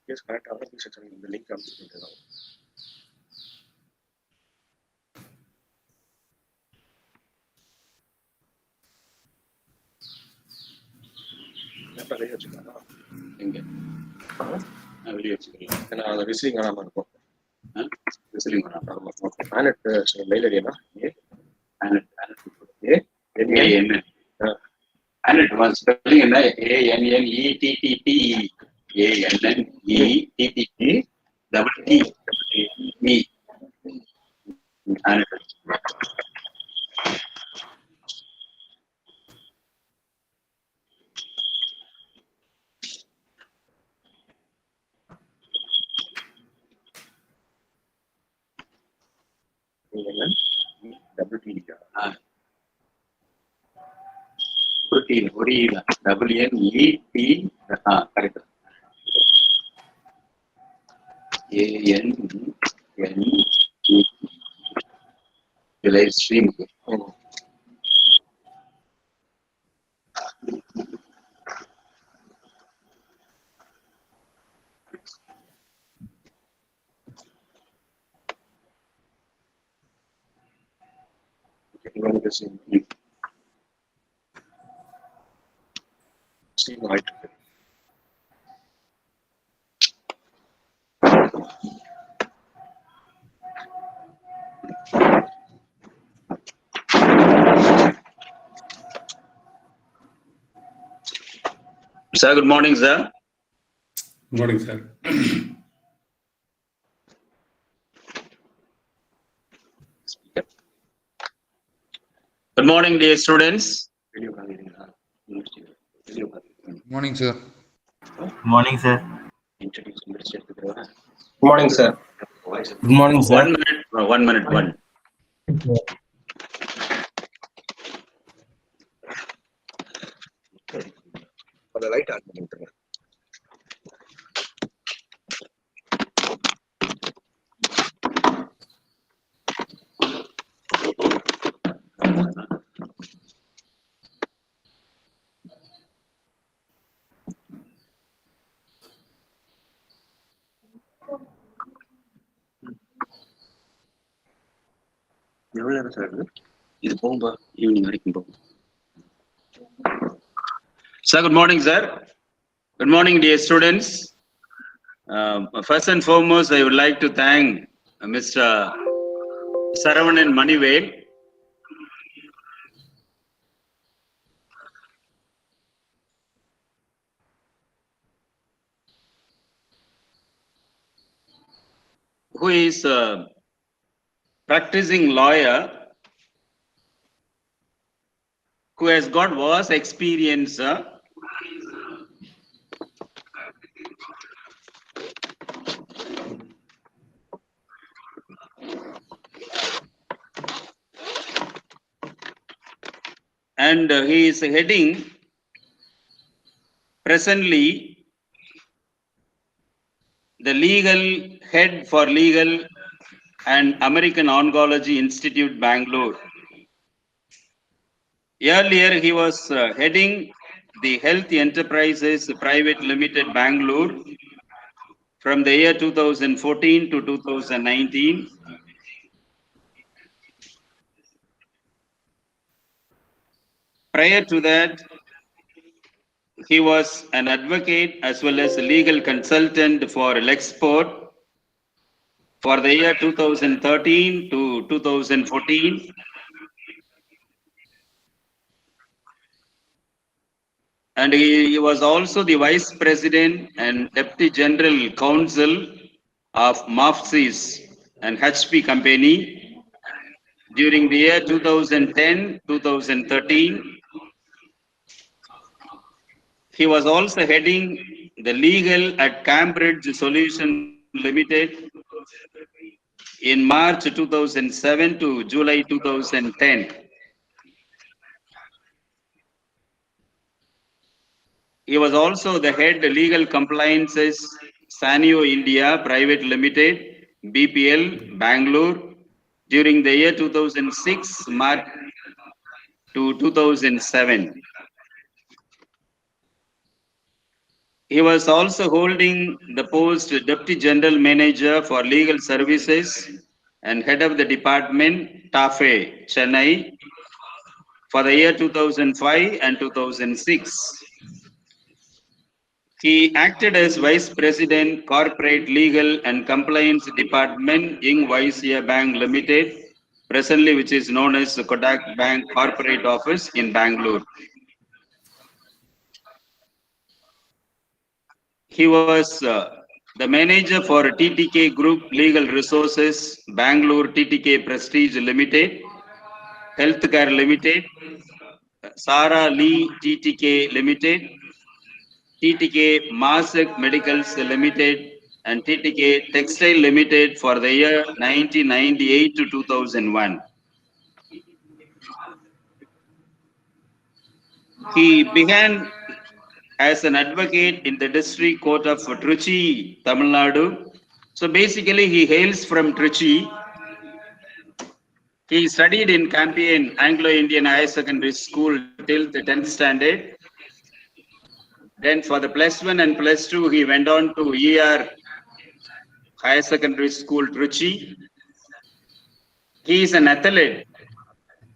Yes, correct. Our section in the link comes to the வெளியே வச்சுக்கலாம். எங்க வெளியே வச்சுக்கலாம். ஏன்னா அதை விசிலிங் ஆகாம இருக்கும். விசிலிங் ஆகாம பேனட் மெயில் ஐடியா ஸ்பெல்லிங் என்ன? ANNETTTE ANNETTTE double T E double T protein WNET correct ANNET live stream right. Sir, good morning, sir. Good morning, sir. Good morning, dear students. Good morning, sir. Good morning, sir. Good morning, sir. Good morning, sir. 1 minute. 1 minute. The light on. எவ்வளவு நேரம் sir இது போகும்பா evening வரைக்கும் போகும். Sir, good morning, sir. Good morning, dear students. First and foremost, I would like to thank Mr. Saravanan Manivel who is a practicing lawyer who has got vast experience and he is heading presently the legal head for legal and American Oncology Institute, Bangalore. Earlier, he was heading the Health Enterprises Private Limited, Bangalore, from the year 2014 to 2019. Prior to that, he was an advocate as well as a legal consultant for Lexport for the year 2013 to 2014. And he was also the Vice President and Deputy General Counsel of MAFSIS and HP Company during the year 2010-2013. He was also heading the legal at Cambridge Solution Limited in March 2007 to July 2010. He was also the head legal compliances Sanyo India Private Limited, BPL, Bangalore, during the year 2006 March to 2007. He was also holding the post Deputy General Manager for Legal Services and Head of the Department, TAFE, Chennai, for the year 2005 and 2006. He acted as Vice President, Corporate Legal and Compliance Department, Young Vaisya Bank Limited, presently which is known as the Kotak Bank Corporate Office in Bangalore. He was the manager for TTK Group Legal Resources, Bangalore TTK Prestige Limited, Healthcare Limited, Sara Lee TTK Limited, TTK Masek Medicals Limited, and TTK Textile Limited for the year 1998 to 2001. He began as an advocate in the District Court of Trichy, Tamil Nadu. So basically, he hails from Trichy. He studied in Campion Anglo-Indian Higher Secondary School till the 10th standard. Then for the +1 and +2, he went on to ER Higher Secondary School, Trichy. He is an athlete.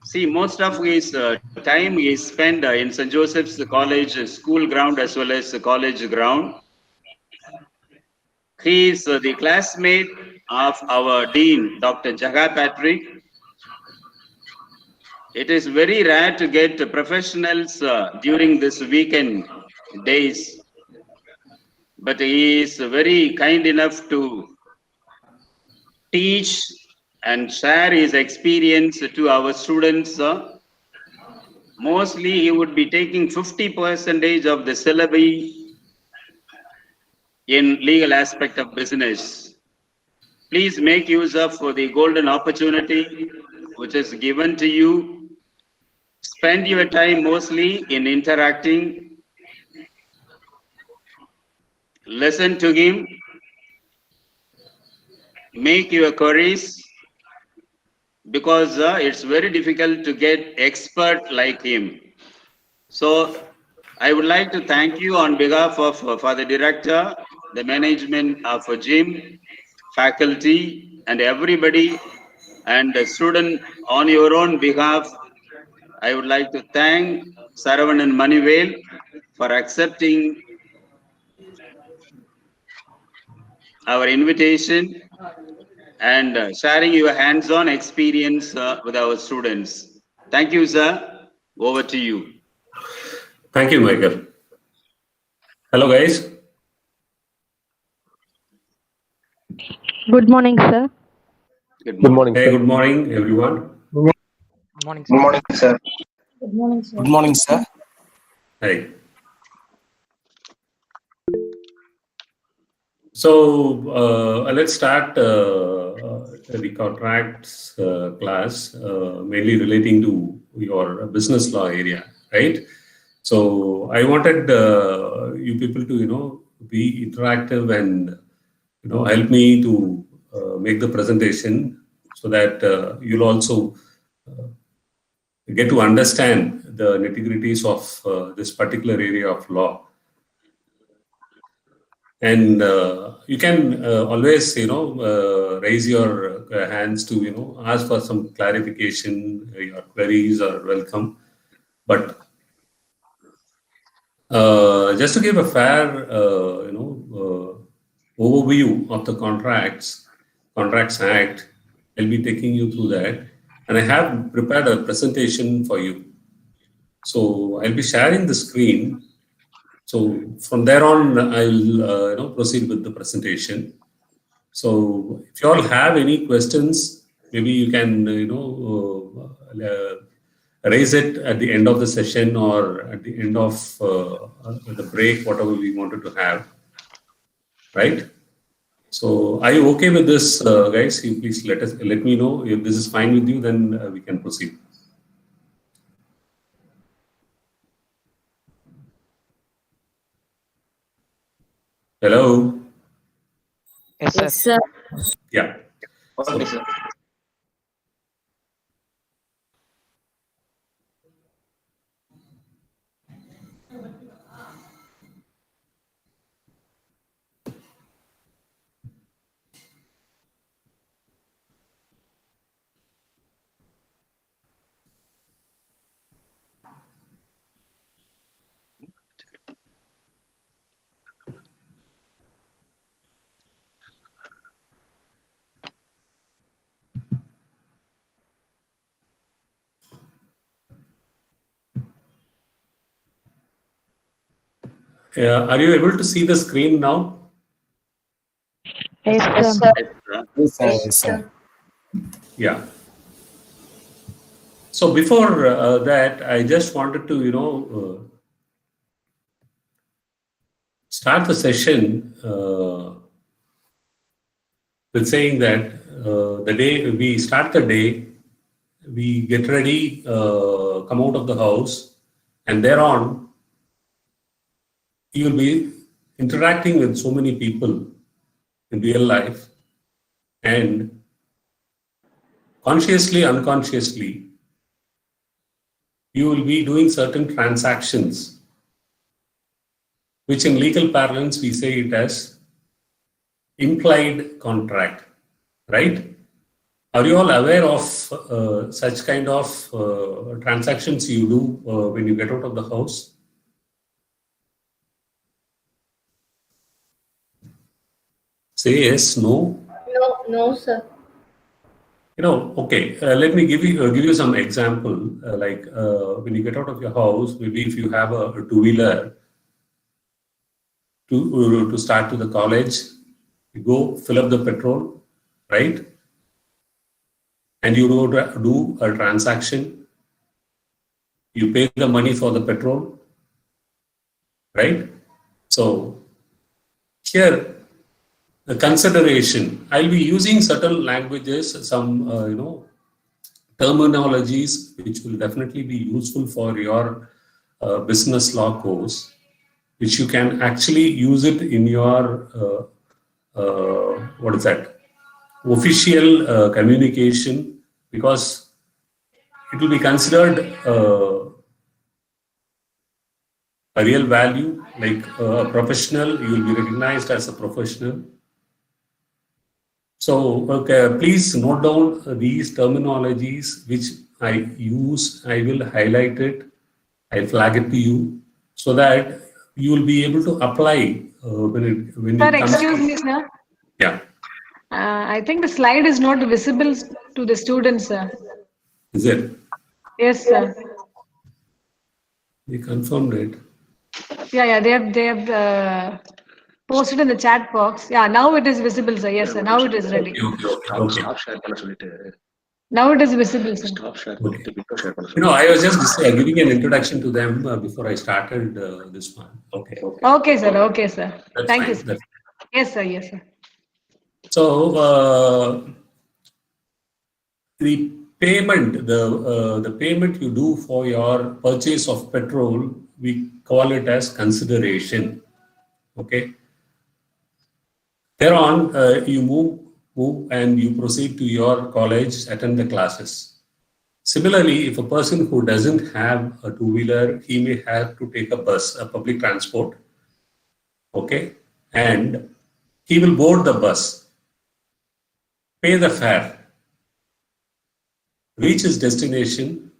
See, most of his time he spent in St. Joseph's College school ground as well as the college ground. He is the classmate of our Dean, Dr. Jaga Patrick. It is very rare to get professionals during this weekend days, but he is very kind enough to teach and share his experience to our students. Mostly he would be taking 50% of the syllabi in legal aspect of business. Please make use of the golden opportunity which is given to you. Spend your time mostly in interacting. Listen to him. Make your queries, because it's very difficult to get expert like him. So I would like to thank you on behalf of for the director, the management of gym, faculty, and everybody, and the student on your own behalf. I would like to thank Saravanan Manivel for accepting our invitation and sharing your hands-on experience with our students. Thank you, sir. Over to you. Thank you, Michael. Hello, guys. Good morning, sir. Good morning. Hey, good morning, everyone. Good morning, sir. Good morning, sir. Good morning, sir. Good morning, sir. Hey. So let's start the contracts class, mainly relating to your business law area, right? So I wanted you people to be interactive and help me to make the presentation so that you'll also get to understand the nitty-gritties of this particular area of law. And you can always, raise your hands to, ask for some clarification. Your queries are welcome. But just to give a fair, overview of the Contracts Act, I'll be taking you through that. And I have prepared a presentation for you. So I'll be sharing the screen. So from there on, I'll proceed with the presentation. So if you all have any questions, maybe you can raise it at the end of the session or at the end of the break, whatever we wanted to have, right? So are you okay with this, guys? You please let me know if this is fine with you. Then we can proceed. Hello. Yes, sir. Yes, sir. Yeah. Okay, sir. Are you able to see the screen now? Yes, sir. Yes, sir. Yes, sir. Yeah. So before that, I just wanted to, start the session with saying that the day we start the day, we get ready, come out of the house, and thereon you will be interacting with so many people in real life, and consciously, unconsciously, you will be doing certain transactions, which in legal parlance we say it as implied contract, right? Are you all aware of such kind of transactions you do when you get out of the house? Say yes, no. No, sir. Okay. Let me give you some example. Like when you get out of your house, maybe if you have a two-wheeler to start to the college, you go fill up the petrol, right? And you do a transaction. You pay the money for the petrol, right? So here, the consideration. I'll be using certain languages, some terminologies, which will definitely be useful for your business law course, which you can actually use it in your what is that official communication, because it will be considered a real value, like a professional. You will be recognized as a professional. So, okay, please note down these terminologies which I use. I will highlight it. I'll flag it to you so that you will be able to apply when Sir, it comes. excuse me, sir. Yeah, I think the slide is not visible to the students, sir. is it? Yes, sir. They confirmed it. Yeah, they have posted in the chat box. Yeah, now it is visible, sir. Yes, sir. Now it is ready. Okay. Now it is visible, sir. Okay. I was just giving an introduction to them before I started this one. Okay. Okay, sir. Okay, sir. That's Thank fine. you, sir. Yes, sir. Yes, sir. So the payment, the payment you do for your purchase of petrol, we call it as consideration. Okay. Thereon, you move and you proceed to your college, attend the classes. Similarly, if a person who doesn't have a two-wheeler, he may have to take a bus, a public transport. Okay, and he will board the bus, pay the fare, reach his destination,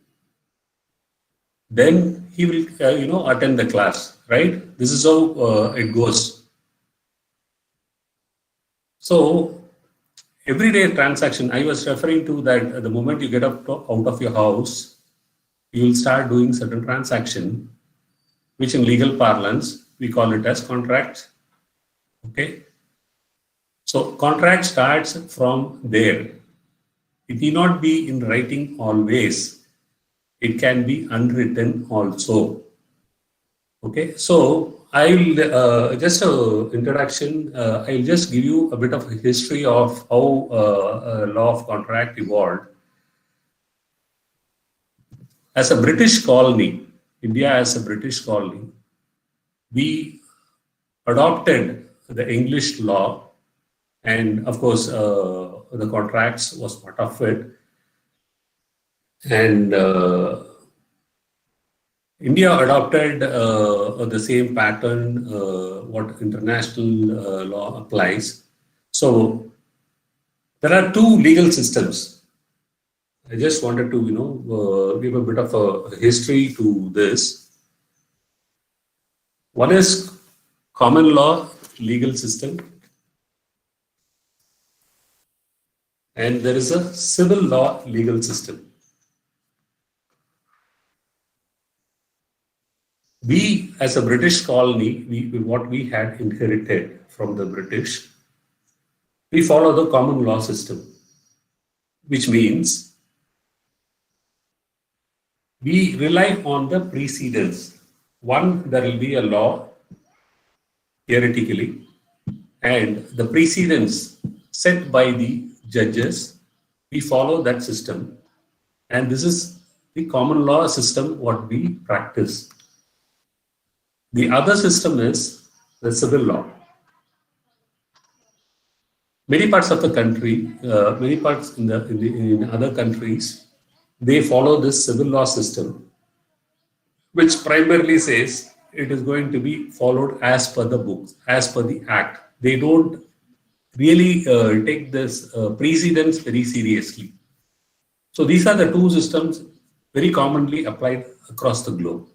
then he will attend the class, right? This is how it goes. So everyday transaction, I was referring to that the moment you get out of your house, you will start doing certain transaction, which in legal parlance we call it as contract. Okay, so contract starts from there. It need not be in writing always. It can be unwritten also. Okay, so I'll just introduction. I'll just give you a bit of a history of how law of contract evolved. As a British colony, India as a British colony, we adopted the English law, and of course, the contracts was part of it. And India adopted the same pattern what international law applies. So there are two legal systems. I just wanted to give a bit of a history to this. One is common law legal system, and there is a civil law legal system. we, as a British colony, what we had inherited from the British, we follow the common law system, which means we rely on the precedents. One, there will be a law, theoretically, and the precedents set by the judges, we follow that system. And this is the common law system, what we practice. The other system is the civil law. Many parts of the country, many parts in other countries, they follow this civil law system, which primarily says it is going to be followed as per the books, as per the act. They don't really take this precedence very seriously. So these are the two systems very commonly applied across the globe.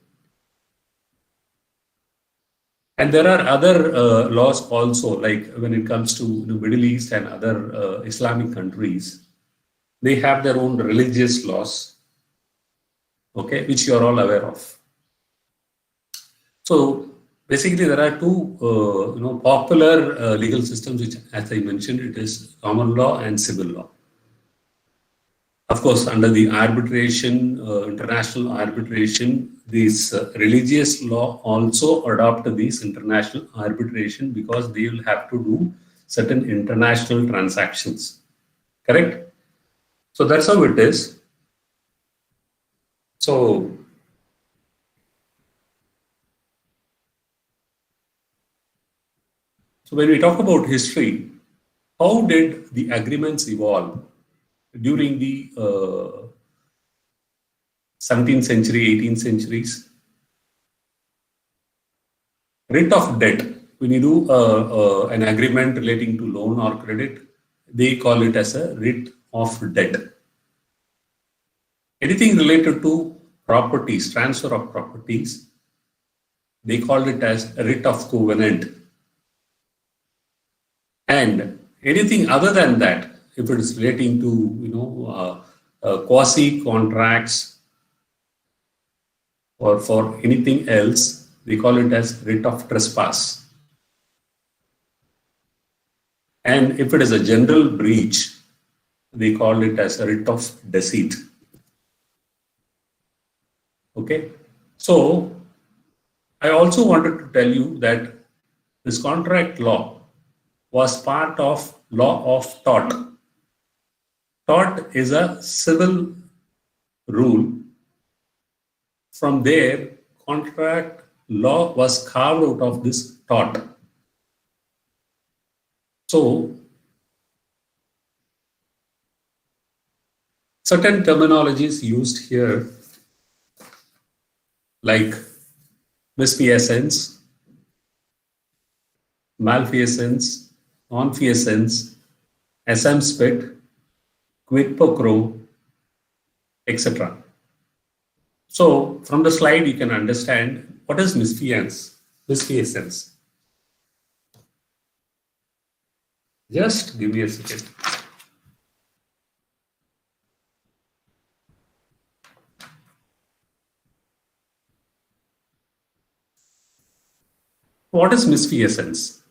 And there are other laws also, like when it comes to the Middle East and other Islamic countries, they have their own religious laws, okay, which you are all aware of. So basically, there are two popular legal systems, which, as I mentioned, it is common law and civil law. Of course, under the arbitration, international arbitration, this religious law also adopt this international arbitration because they will have to do certain international transactions. Correct? So that's how it is. So when we talk about history, how did the agreements evolve during the 17th century, 18th centuries? Writ of debt. When you do an agreement relating to loan or credit, they call it as a writ of debt. Anything related to properties, transfer of properties, they called it as a writ of covenant. And anything other than that, if it is relating to quasi contracts or for anything else, they call it as writ of trespass. And if it is a general breach, they call it as a writ of deceit. Okay, so I also wanted to tell you that this contract law was part of law of tort. Tort is a civil rule. From there, contract law was carved out of this tort. So, certain terminologies used here, like misfeasance, malfeasance, nonfeasance, assumpspit, quid pro quo, etc. So, from the slide, you can understand what is misfeasance. Just give me a second. What is misfeasance?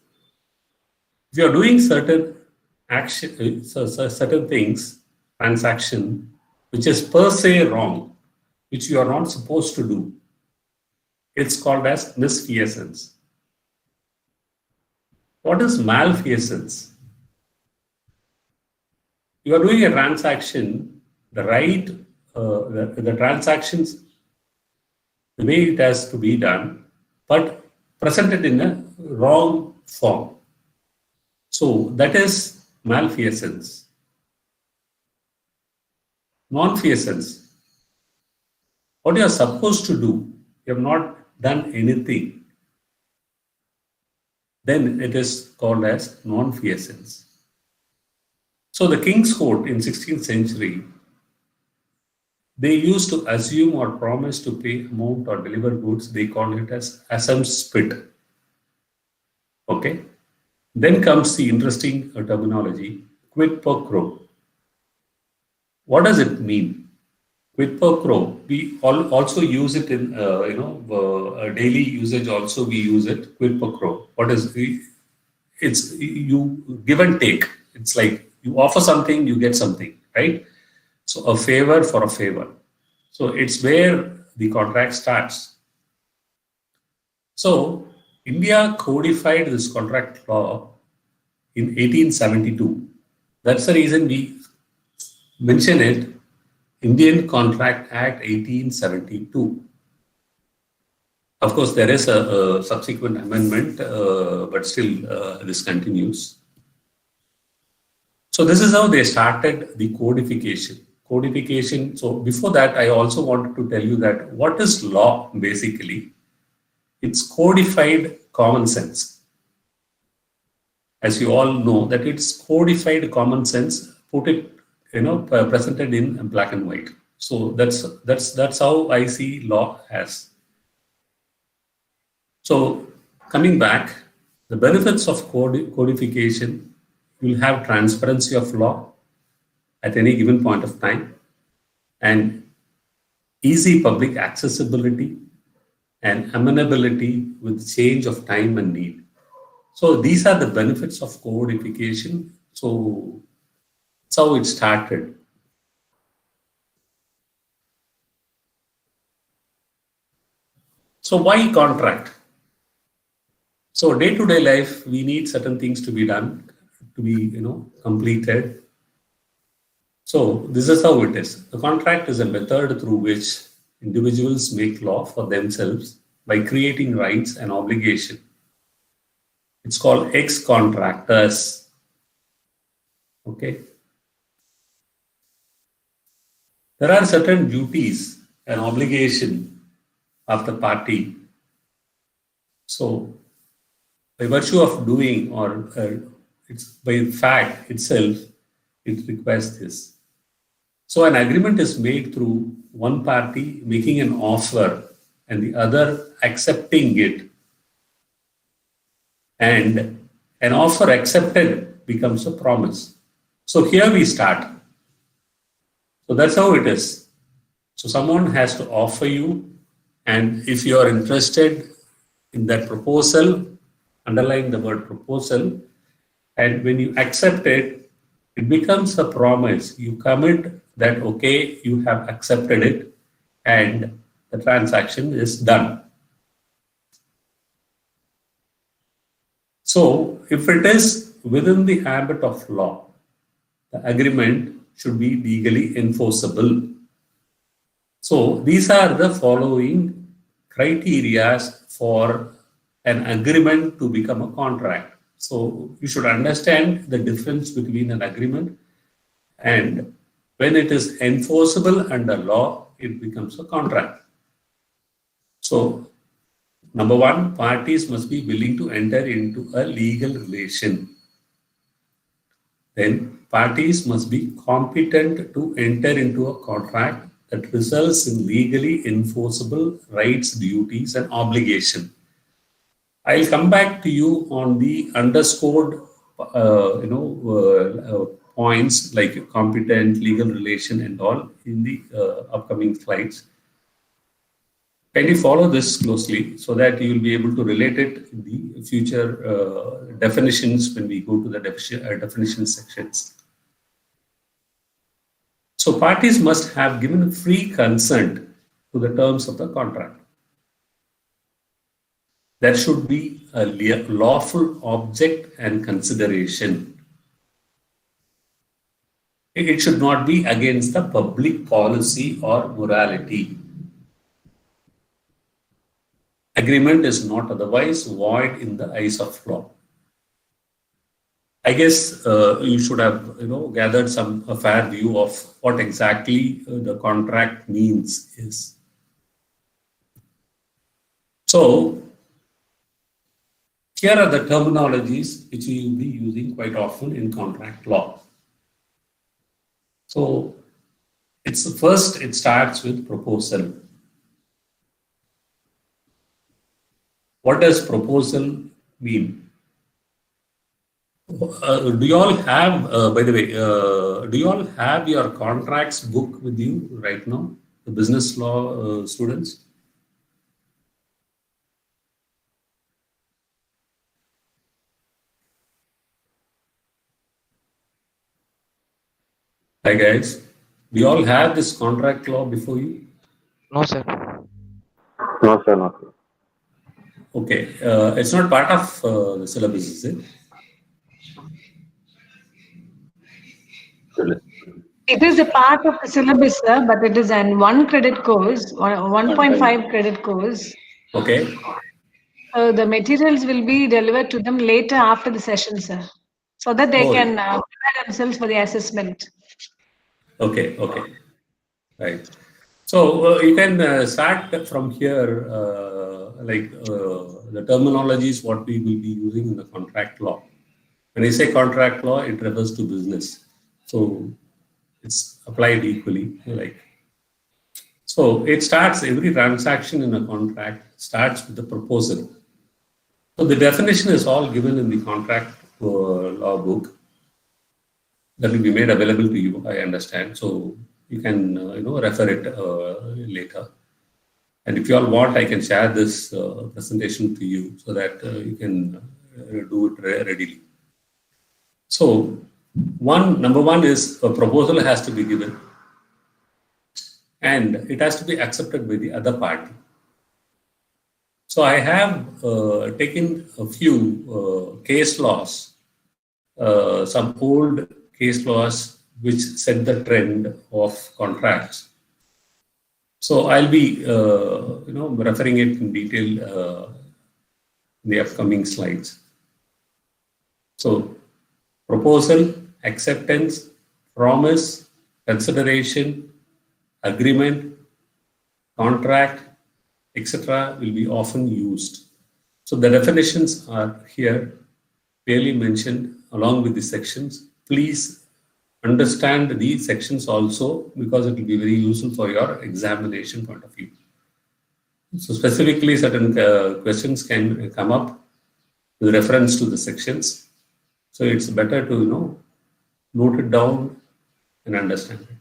If you are doing certain action, certain things, transaction, which is per se wrong, which you are not supposed to do, it's called as misfeasance. What is malfeasance? You are doing a transaction, the transactions, the way it has to be done, but presented in a wrong form. So that is malfeasance. Nonfeasance. What you are supposed to do, you have not done anything, then it is called as nonfeasance. So the King's Court in 16th century, they used to assume or promise to pay amount or deliver goods. They call it as assumpspit. Okay. Then comes the interesting terminology, quid pro quo. What does it mean? Quid pro quo. We also use it in daily usage. Also, we use it. Quid pro quo. What is it's you give and take. It's like you offer something, you get something, right? So a favor for a favor. So it's where the contract starts. So India codified this contract law in 1872. That's the reason we mention it Indian Contract Act 1872. Of course, there is a subsequent amendment, but still this continues. So this is how they started the codification. Codification. So before that, I also wanted to tell you that what is law basically? It's codified common sense. As you all know, that it's codified common sense. Put it, presented in black and white. So that's how I see law as. So coming back, the benefits of codification, you'll have transparency of law at any given point of time, and easy public accessibility and amenability with change of time and need. So these are the benefits of codification. So that's how it started. So why contract? So day-to-day life, we need certain things to be done, to be completed. So this is how it is. The contract is a method through which individuals make law for themselves by creating rights and obligation. It's called ex contractus. Okay. There are certain duties and obligation of the party. So by virtue of doing, or it's by fact itself, it requires this. So an agreement is made through one party making an offer and the other accepting it. And an offer accepted becomes a promise. So here we start. So that's how it is. So someone has to offer you, and if you are interested in that proposal, underline the word proposal, and when you accept it, it becomes a promise. You commit that, okay, you have accepted it, and the transaction is done. So if it is within the ambit of law, the agreement should be legally enforceable. So these are the following criteria for an agreement to become a contract. So you should understand the difference between an agreement, and when it is enforceable under law, it becomes a contract. So number one, parties must be willing to enter into a legal relation. Then parties must be competent to enter into a contract that results in legally enforceable rights, duties, and obligation. I'll come back to you on the underscored, points like competent, legal relation, and all in the upcoming slides. Can you follow this closely so that you will be able to relate it in the future definitions when we go to the definition sections. So parties must have given free consent to the terms of the contract. There should be a lawful object and consideration. It should not be against the public policy or morality. Agreement is not otherwise void in the eyes of law. I guess you should have gathered a fair view of what exactly the contract means is. So here are the terminologies which we will be using quite often in contract law. So it starts with proposal. What does proposal mean? Do you all have, by the way, do you all have your contracts book with you right now? the business law students? Hi guys, do you all have this contract law before you? No, sir. No, sir, no, sir. Okay, it's not part of the syllabus, is it? It is a part of the syllabus, sir, but it is an 1 credit course, 1.5 credit course. Okay, The materials will be delivered to them later after the session, sir, so that they Oh, can prepare themselves for the assessment. okay, right. So you can start from here, the terminologies what we will be using in the contract law. When I say contract law, it refers to business. So it's applied equally. So it starts, every transaction in a contract starts with a proposal. So the definition is all given in the contract law book that will be made available to you, I understand. So you can refer it later. And if you all want, I can share this presentation to you so that you can do it readily. So number one is a proposal has to be given and it has to be accepted by the other party. So I have taken a few case laws, some old case laws which set the trend of contracts. So I'll be referring it in detail in the upcoming slides. So proposal, acceptance, promise, consideration, agreement, contract, etc. will be often used. So the definitions are here clearly mentioned along with the sections. Please understand these sections also because it will be very useful for your examination point of view. So specifically certain questions can come up with reference to the sections. So it's better to note it down and understand it.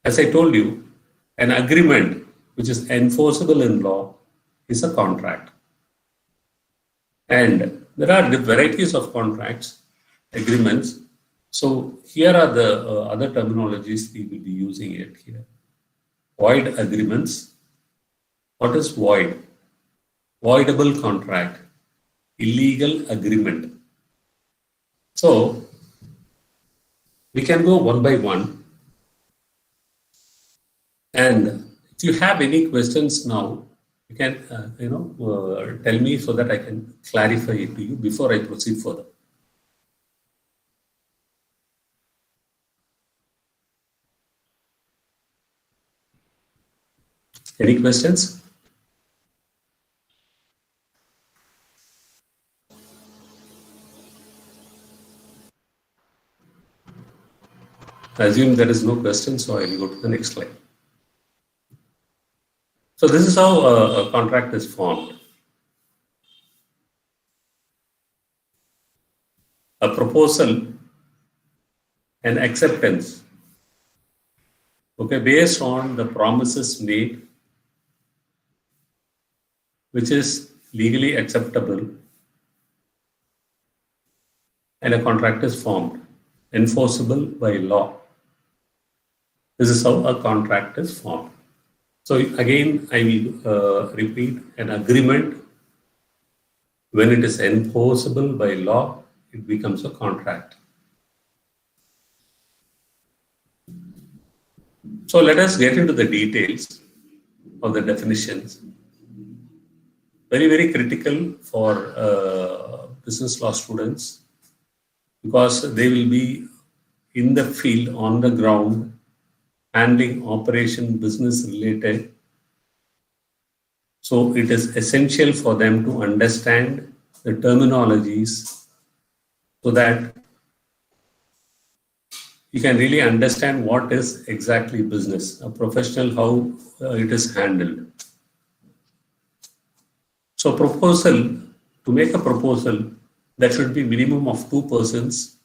As I told you, an agreement which is enforceable in law is a contract. And there are varieties of contracts, agreements. So here are the other terminologies we will be using it here. Void agreements. What is void? Voidable contract. Illegal agreement. So we can go one by one. And if you have any questions now, you can tell me so that I can clarify it to you before I proceed further. Any questions? I assume there is no question, so I will go to the next slide. So this is how a contract is formed. A proposal and acceptance, okay, based on the promises made, which is legally acceptable, and a contract is formed, enforceable by law. This is how a contract is formed. So again, I will repeat, an agreement, when it is enforceable by law, it becomes a contract. So let us get into the details of the definitions. Very, very critical for business law students because they will be in the field, on the ground, handling operation business related. So it is essential for them to understand the terminologies so that you can really understand what is exactly business, a professional, how it is handled. So proposal, to make a proposal, there should be minimum of 2 persons,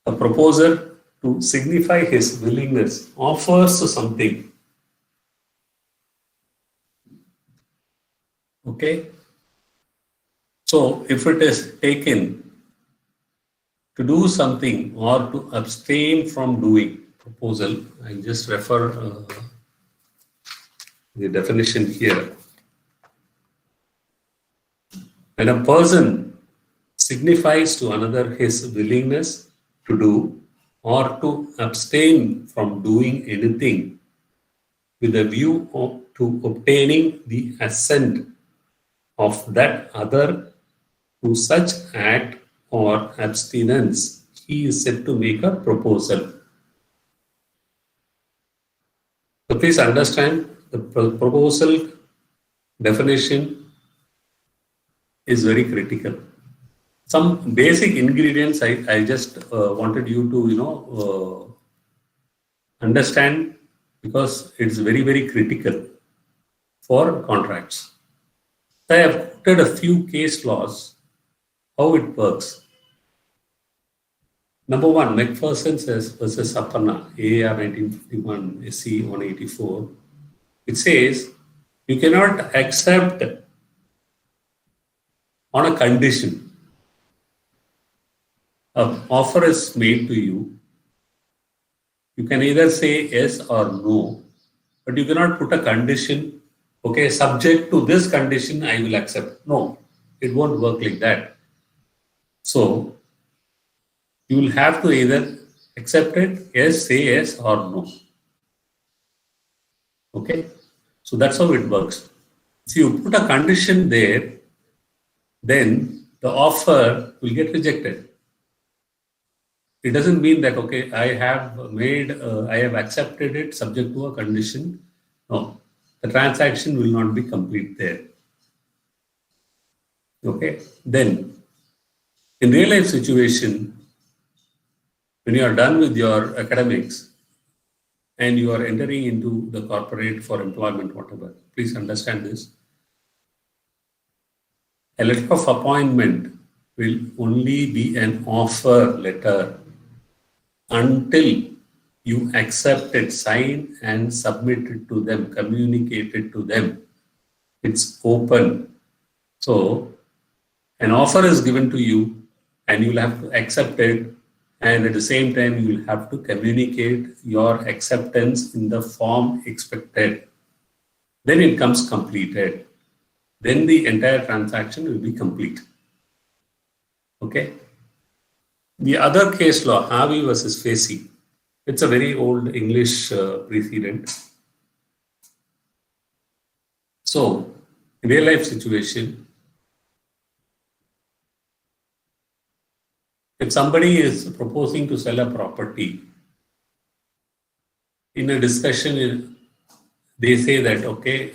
a proposer to signify his willingness, offers something. Okay? So if it is taken to do something or to abstain from doing, proposal, I just refer the definition here. When a person signifies to another his willingness to do or to abstain from doing anything with a view to obtaining the assent of that other to such act or abstinence, he is said to make a proposal. So please understand the proposal definition is very critical. Some basic ingredients I just wanted you to understand, because it's very, very critical for contracts. I have quoted a few case laws, how it works. Number one, McPherson says versus Aparna, AR 1951, SC 184. It says you cannot accept on a condition. An offer is made to you. You can either say yes or no, but you cannot put a condition, okay, subject to this condition, I will accept. No, it won't work like that. So, you will have to either accept it, yes, say yes or no. Okay, so that's how it works. If you put a condition there, then the offer will get rejected. It doesn't mean that, okay, I have accepted it subject to a condition. No, the transaction will not be complete there. Okay, then in real life situation, when you are done with your academics and you are entering into the corporate for employment, whatever, please understand this. A letter of appointment will only be an offer letter until you accept it, sign and submit it to them, communicate it to them. It's open. So an offer is given to you and you'll have to accept it, and at the same time you'll have to communicate your acceptance in the form expected. Then it comes completed. Then the entire transaction will be complete. Okay? The other case law, Harvey versus Facey, it's a very old English precedent. So, in real life situation, if somebody is proposing to sell a property, in a discussion, they say that, okay,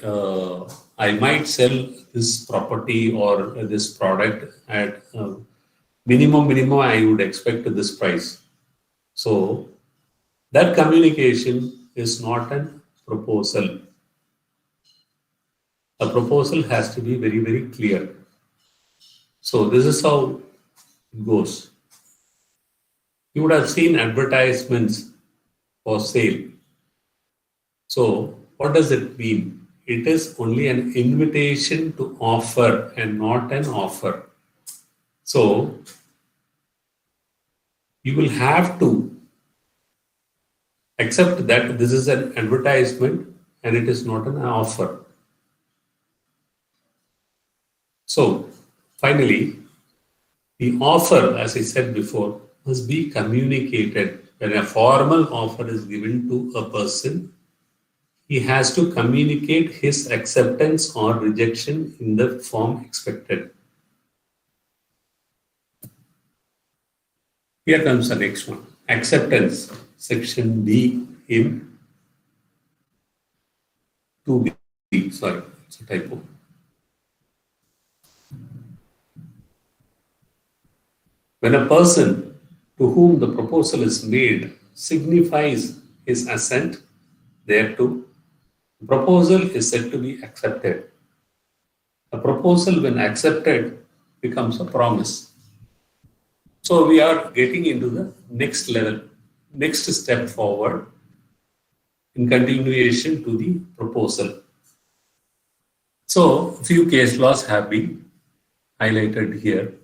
I might sell this property or this product at minimum I would expect this price. So that communication is not a proposal. A proposal has to be very, very clear. So this is how it goes. You would have seen advertisements for sale. So what does it mean? It is only an invitation to offer and not an offer. So you will have to accept that this is an advertisement and it is not an offer. So finally, the offer, as I said before, must be communicated. When a formal offer is given to a person, he has to communicate his acceptance or rejection in the form expected. Here comes the next one. Acceptance, section D in 2B. Sorry, it's a typo. When a person to whom the proposal is made signifies his assent thereto, the proposal is said to be accepted. A proposal, when accepted, becomes a promise. So we are getting into the next level. next step forward in continuation to the proposal. So, few case laws have been highlighted here.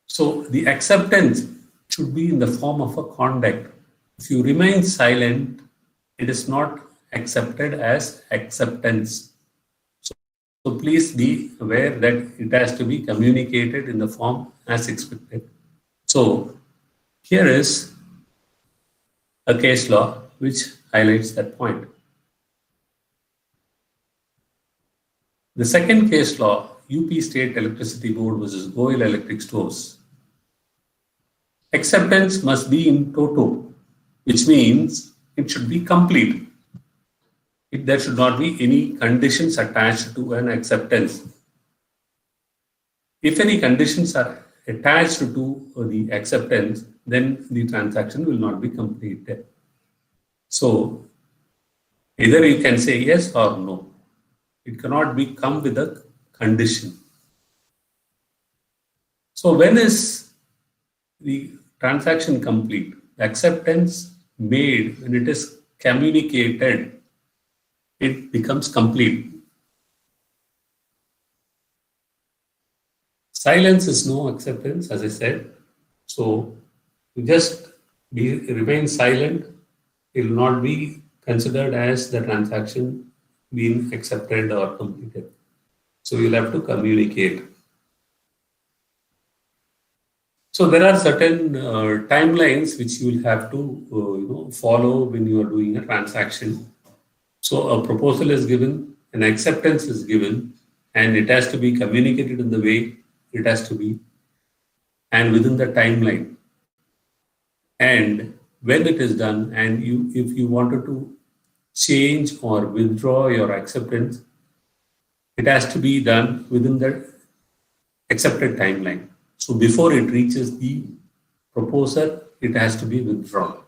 So, the acceptance should be in the form of a conduct. If you remain silent, it is not accepted as acceptance. So please be aware that it has to be communicated in the form as expected. So here is a case law which highlights that point. The second case law, UP State Electricity Board versus Goel Electric Stores. Acceptance must be in toto, which means it should be complete. There should not be any conditions attached to an acceptance. If any conditions are attached to the acceptance, then the transaction will not be completed. So either you can say yes or no. It cannot be come with a condition. So when is the transaction complete? The acceptance made when it is communicated, it becomes complete. Silence is no acceptance, as I said. So you just remain silent. It will not be considered as the transaction being accepted or completed. So you'll have to communicate. So there are certain timelines which you will have to follow when you are doing a transaction. So a proposal is given, an acceptance is given, and it has to be communicated in the way it has to be, and within the timeline. And when it is done, and if you wanted to change or withdraw your acceptance, it has to be done within the accepted timeline. So before it reaches the proposer, it has to be withdrawn.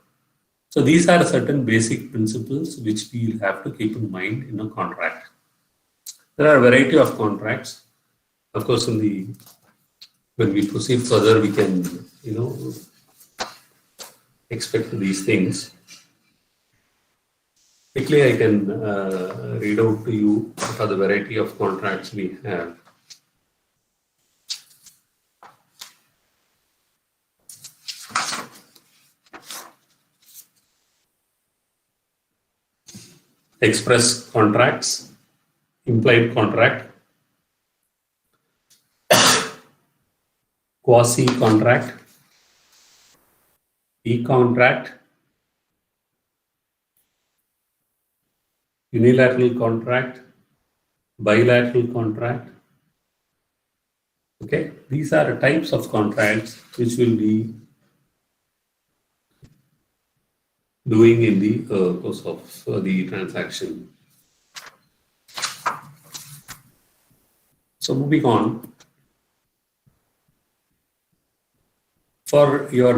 So these are certain basic principles which we will have to keep in mind in a contract. There are a variety of contracts. Of course, when we proceed further, we can, expect these things. Quickly, I can read out to you what are the variety of contracts we have. Express contracts, implied contract, quasi contract, e-contract, unilateral contract, bilateral contract. Okay, these are types of contracts which will be doing in the course of the transaction. So moving on, for your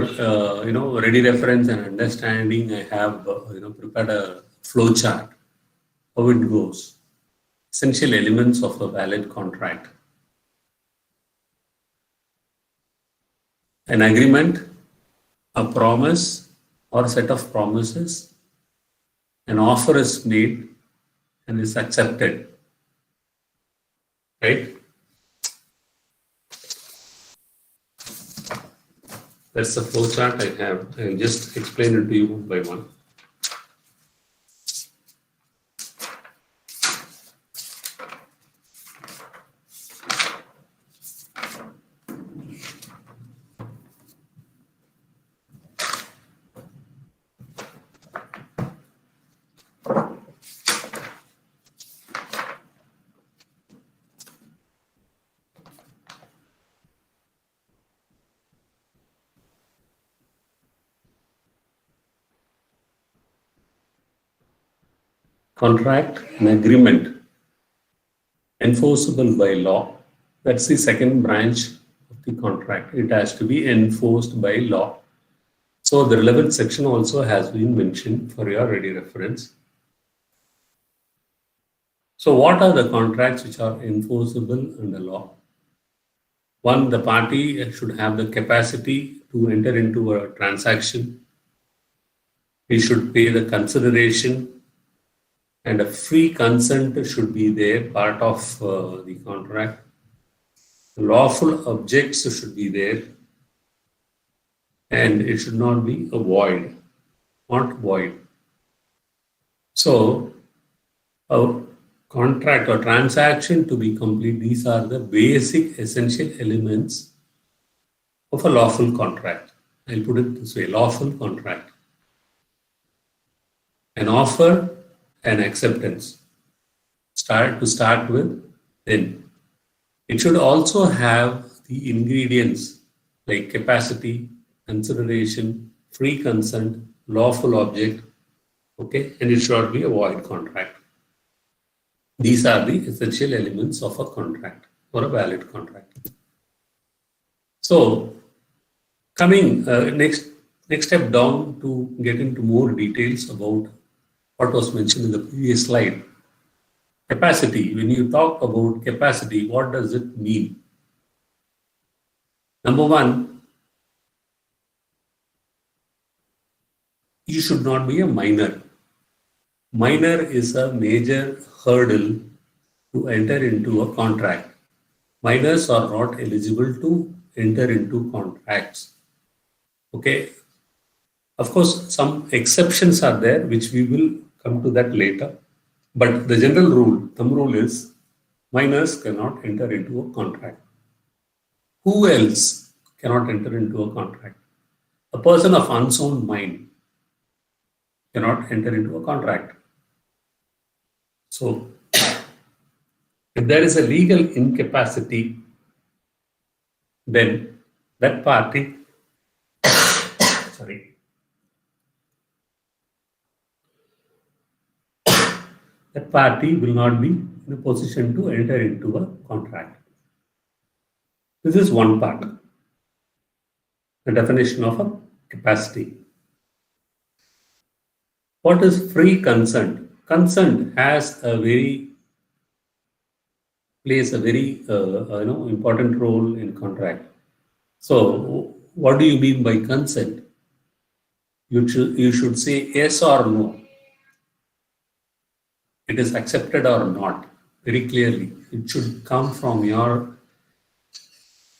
ready reference and understanding, I have prepared a flow chart. How it goes. Essential elements of a valid contract. An agreement, a promise or set of promises, an offer is made and is accepted. Right? That's the flow chart I have. I'll just explain it to you one by one. Contract, an agreement enforceable by law. That's the second branch of the contract. It has to be enforced by law. So the relevant section also has been mentioned for your ready reference. So what are the contracts which are enforceable under law? One, the party should have the capacity to enter into a transaction. He should pay the consideration, and a free consent should be there, part of the contract. Lawful objects should be there, and it should not be a void, not void. So, a contract or transaction to be complete, these are the basic essential elements of a lawful contract. I'll put it this way: lawful contract. An offer, an acceptance. Start with, then it should also have the ingredients like capacity, consideration, free consent, lawful object, okay, and it should not be a void contract. These are the essential elements of a contract or a valid contract. So, coming next step down to get into more details about what was mentioned in the previous slide. Capacity. When you talk about capacity, what does it mean? Number one, you should not be a minor. Minor is a major hurdle to enter into a contract. Minors are not eligible to enter into contracts. Okay. Of course, some exceptions are there, which we will come to that later. But the general rule, thumb rule is minors cannot enter into a contract. Who else cannot enter into a contract? A person of unsound mind cannot enter into a contract. So, if there is a legal incapacity, then that party, that party will not be in a position to enter into a contract. This is one part, the definition of a capacity. What is free consent? Consent plays a very important role in contract. So, what do you mean by consent? You should say yes or no. It is accepted or not, very clearly. It should come from your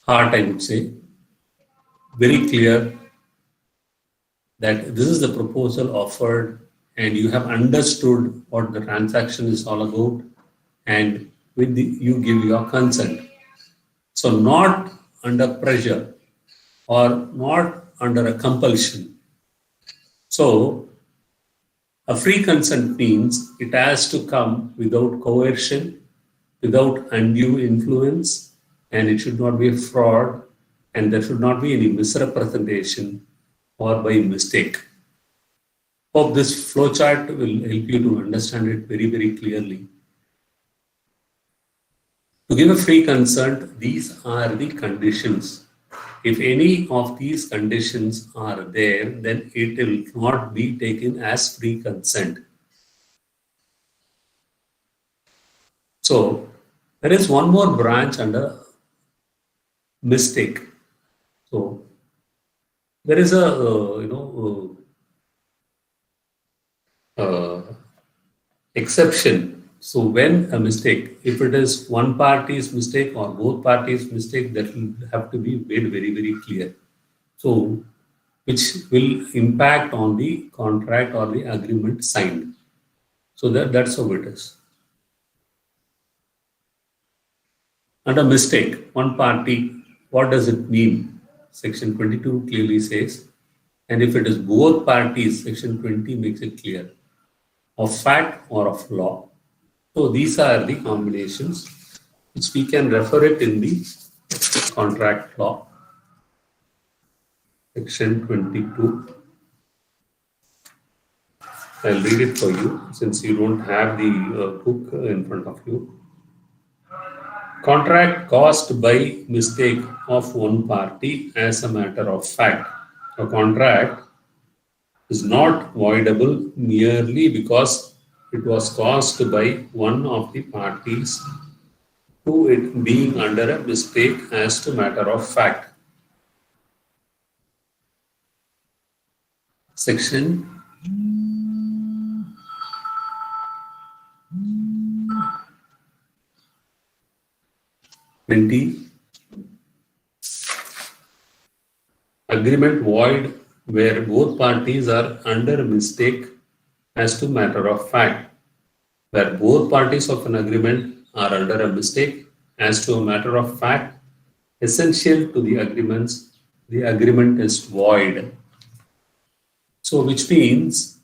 heart, I would say. Very clear that this is the proposal offered and you have understood what the transaction is all about, and you give your consent. So not under pressure or not under a compulsion. So a free consent means it has to come without coercion, without undue influence, and it should not be a fraud, and there should not be any misrepresentation or by mistake. Hope this flowchart will help you to understand it very, very clearly. To give a free consent, these are the conditions. If any of these conditions are there, then it will not be taken as free consent. So, there is one more branch under mistake. So, there is a exception. So when a mistake, if it is one party's mistake or both parties' mistake, that will have to be made very, very clear. So, which will impact on the contract or the agreement signed. So that's how it is. Under mistake, one party, what does it mean? Section 22 clearly says, and if it is both parties, Section 20 makes it clear, of fact or of law. So these are the combinations which we can refer it in the contract law. Section 22. I'll read it for you since you don't have the book in front of you. Contract caused by mistake of one party as a matter of fact. A contract is not voidable merely because it was caused by one of the parties to it being under a mistake as to matter of fact. Section 20. Agreement void where both parties are under mistake as to matter of fact. Where both parties of an agreement are under a mistake as to a matter of fact, essential to the agreement is void. So, which means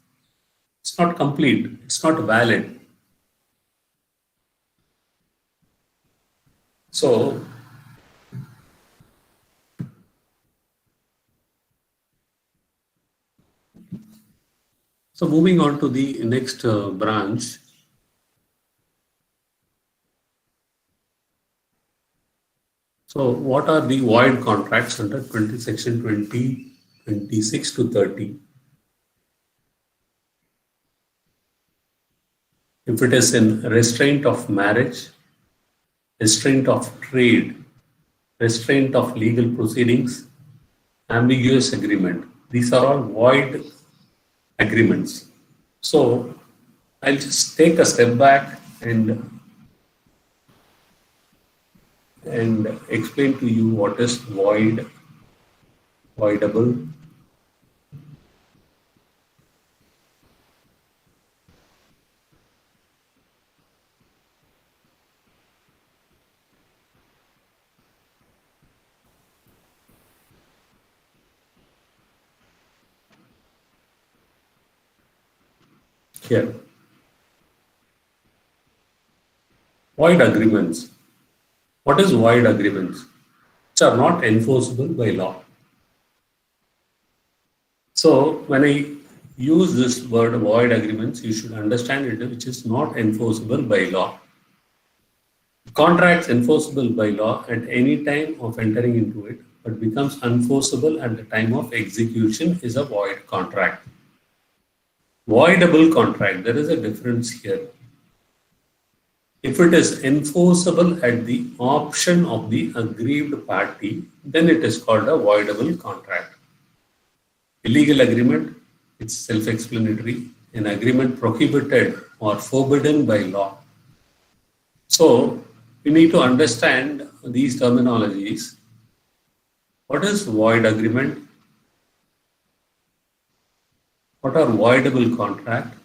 it's not complete, it's not valid. So, moving on to the next branch. So, what are the void contracts under section 20, 26 to 30? If it is in restraint of marriage, restraint of trade, restraint of legal proceedings, ambiguous agreement, these are all void agreements. So, I'll just take a step back and explain to you what is voidable. Here, void agreements. What is void agreements? Which are not enforceable by law. So, when I use this word void agreements, you should understand it, which is not enforceable by law. Contracts enforceable by law at any time of entering into it, but becomes unenforceable at the time of execution is a void contract. Voidable contract, there is a difference here. If it is enforceable at the option of the aggrieved party, then it is called a voidable contract. Illegal agreement, it's self-explanatory, an agreement prohibited or forbidden by law. So, we need to understand these terminologies. What is void agreement? What are voidable contract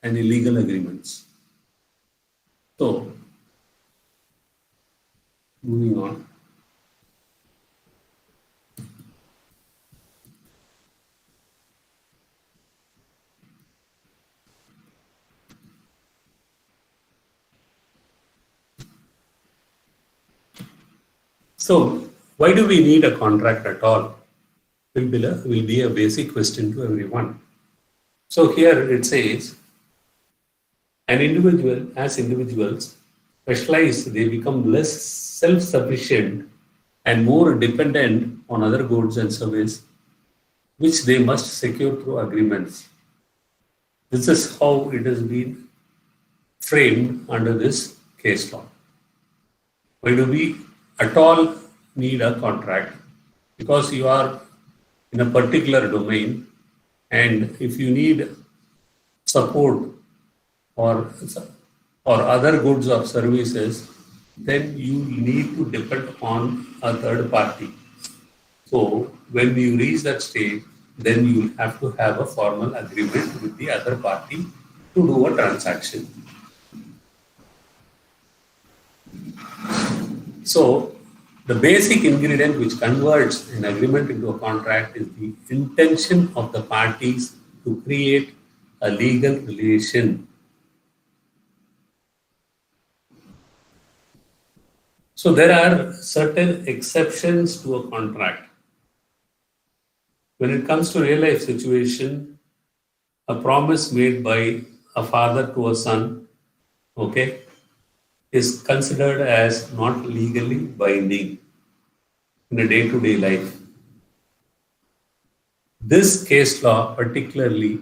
and illegal agreements? So, moving on. So, why do we need a contract at all? Will be a basic question to everyone. So here it says, as individuals specialize, they become less self-sufficient and more dependent on other goods and services, which they must secure through agreements. This is how it has been framed under this case law. Why do we at all need a contract? Because you are in a particular domain, and if you need support or other goods or services, then you need to depend on a third party. So when you reach that stage, then you will have to have a formal agreement with the other party to do a transaction. So the basic ingredient which converts an agreement into a contract is the intention of the parties to create a legal relation. So there are certain exceptions to a contract. When it comes to real life situation, a promise made by a father to a son, okay, is considered as not legally binding in a day-to-day life. This case law, particularly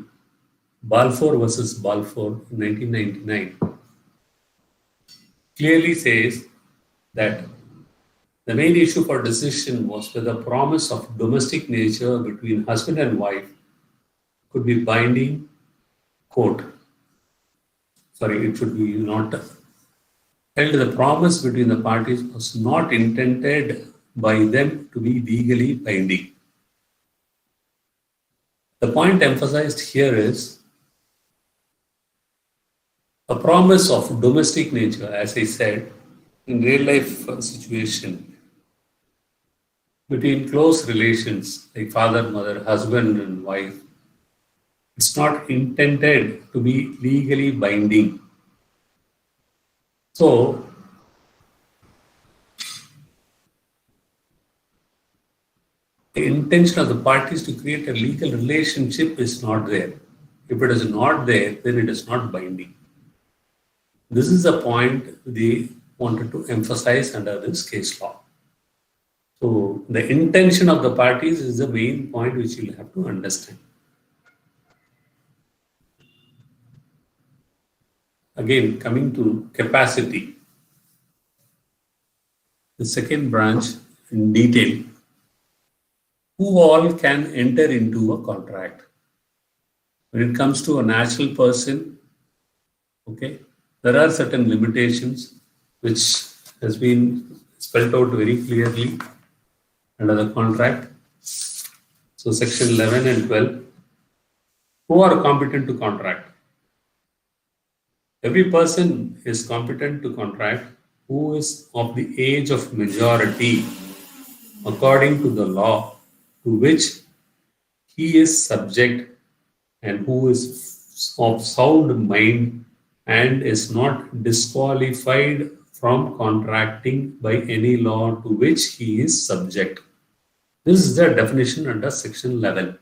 Balfour versus Balfour in 1999, clearly says that the main issue for decision was whether the promise of domestic nature between husband and wife could be binding court. Sorry, it should be not held. The promise between the parties was not intended by them to be legally binding. The point emphasized here is a promise of domestic nature, as I said, in real life situation, between close relations like father, mother, husband, and wife, it's not intended to be legally binding. So, the intention of the parties to create a legal relationship is not there. If it is not there, then it is not binding. This is the point they wanted to emphasize under this case law. So, the intention of the parties is the main point which you will have to understand. Again, coming to capacity, the second branch in detail, who all can enter into a contract? When it comes to a natural person, okay, there are certain limitations which has been spelled out very clearly under the contract. So section 11 and 12, who are competent to contract? Every person is competent to contract who is of the age of majority according to the law to which he is subject and who is of sound mind and is not disqualified from contracting by any law to which he is subject. This is the definition under section 11.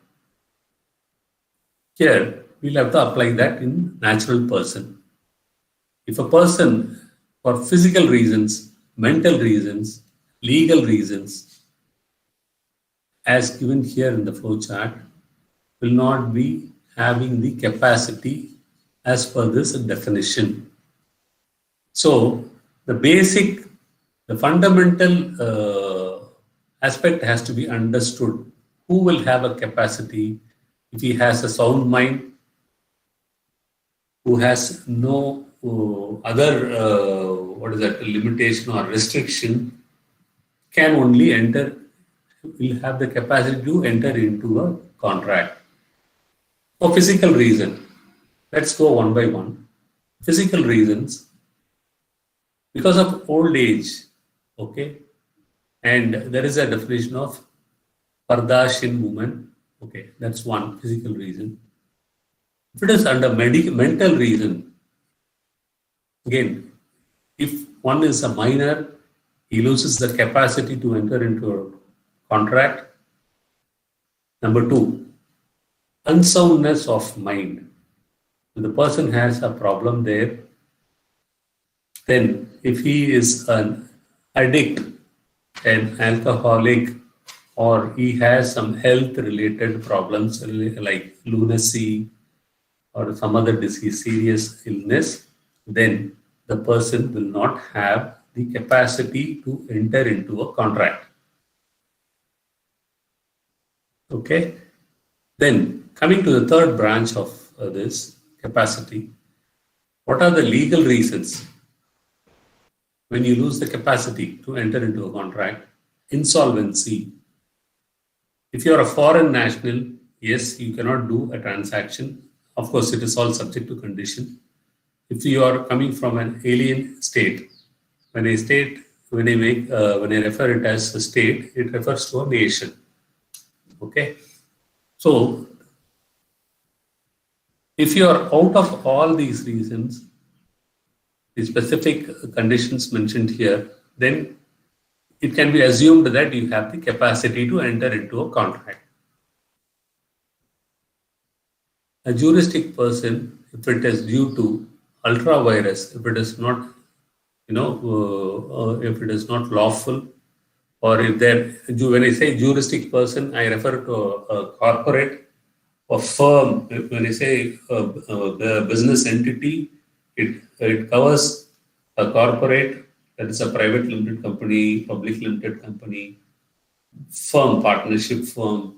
Here, we'll have to apply that in natural person. If a person, for physical reasons, mental reasons, legal reasons, as given here in the flow chart, will not be having the capacity as per this definition. So, the fundamental aspect has to be understood. Who will have a capacity if he has a sound mind, who has no other limitation or restriction, can only enter, will have the capacity to enter into a contract. For physical reason, let's go one by one. Physical reasons, because of old age, okay, and there is a definition of Pardashin woman, okay, that's one physical reason. If it is under mental reason, again, if one is a minor, he loses the capacity to enter into a contract. Number two, unsoundness of mind. If the person has a problem there, then if he is an addict, an alcoholic, or he has some health related problems like lunacy or some other disease, serious illness, then the person will not have the capacity to enter into a contract. Okay. Then coming to the third branch of this capacity, what are the legal reasons when you lose the capacity to enter into a contract? Insolvency. If you are a foreign national, yes, you cannot do a transaction. Of course, it is all subject to condition. If you are coming from an alien state, when I refer it as a state, it refers to a nation. Okay. So, if you are out of all these reasons, the specific conditions mentioned here, then it can be assumed that you have the capacity to enter into a contract. A juristic person, if it is due to ultra virus, if it is not, if it is not lawful, or if there, when I say juristic person, I refer to a corporate or firm. When I say the business entity, it covers a corporate that is a private limited company, public limited company, firm, partnership firm,